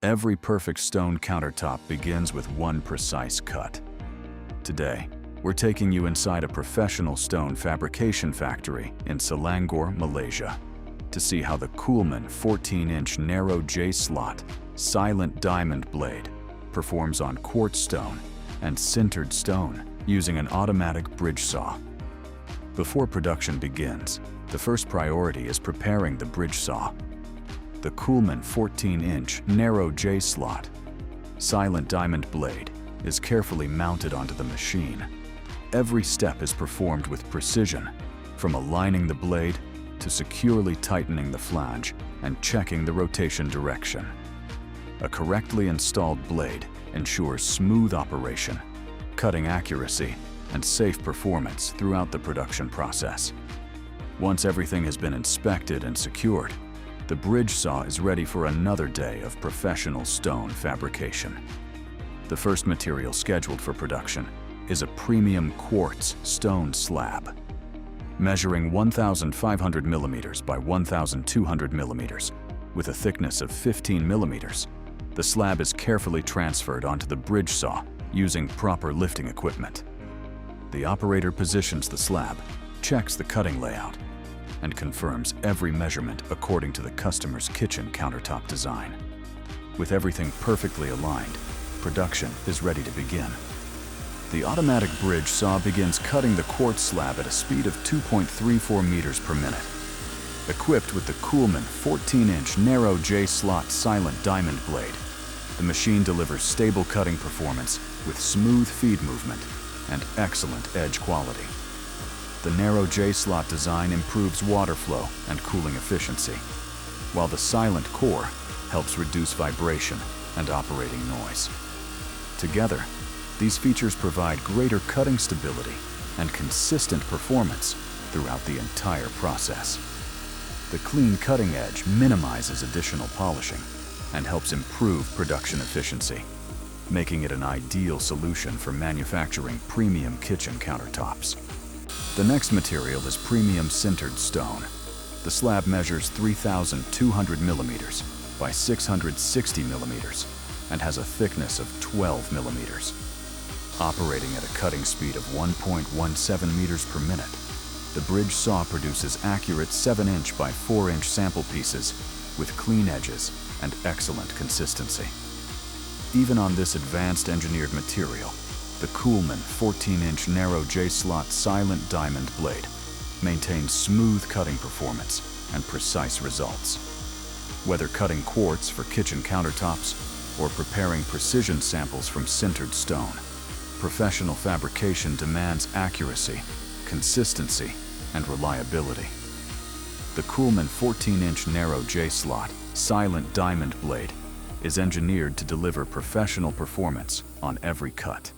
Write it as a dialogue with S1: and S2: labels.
S1: Every perfect stone countertop begins with one precise cut. Today, we're taking you inside a professional stone fabrication factory in Selangor, Malaysia, to see how the COOLMAN 14-inch narrow J-slot silent diamond blade performs on quartz stone and sintered stone using an automatic bridge saw. Before production begins, the first priority is preparing the bridge saw. The COOLMAN 14-inch narrow J-slot silent diamond blade is carefully mounted onto the machine. Every step is performed with precision, from aligning the blade to securely tightening the flange and checking the rotation direction. A correctly installed blade ensures smooth operation, cutting accuracy, and safe performance throughout the production process. Once everything has been inspected and secured, the bridge saw is ready for another day of professional stone fabrication. The first material scheduled for production is a premium quartz stone slab. Measuring 1,500 millimeters by 1,200 millimeters, with a thickness of 15 millimeters, the slab is carefully transferred onto the bridge saw using proper lifting equipment. The operator positions the slab, checks the cutting layout, and confirms every measurement according to the customer's kitchen countertop design. With everything perfectly aligned, production is ready to begin. The automatic bridge saw begins cutting the quartz slab at a speed of 2.34 meters per minute. Equipped with the COOLMAN 14-inch narrow J-slot silent diamond blade, the machine delivers stable cutting performance with smooth feed movement and excellent edge quality. The narrow J-slot design improves water flow and cooling efficiency, while the silent core helps reduce vibration and operating noise. Together, these features provide greater cutting stability and consistent performance throughout the entire process. The clean cutting edge minimizes additional polishing and helps improve production efficiency, making it an ideal solution for manufacturing premium kitchen countertops. The next material is premium sintered stone. The slab measures 3,200 millimeters by 660 millimeters and has a thickness of 12 millimeters. Operating at a cutting speed of 1.17 meters per minute, the bridge saw produces accurate 7-inch by 4-inch sample pieces with clean edges and excellent consistency. Even on this advanced engineered material, the COOLMAN 14-inch narrow J-slot silent diamond blade maintains smooth cutting performance and precise results. Whether cutting quartz for kitchen countertops or preparing precision samples from sintered stone, professional fabrication demands accuracy, consistency, and reliability. The COOLMAN 14-inch narrow J-slot silent diamond blade is engineered to deliver professional performance on every cut.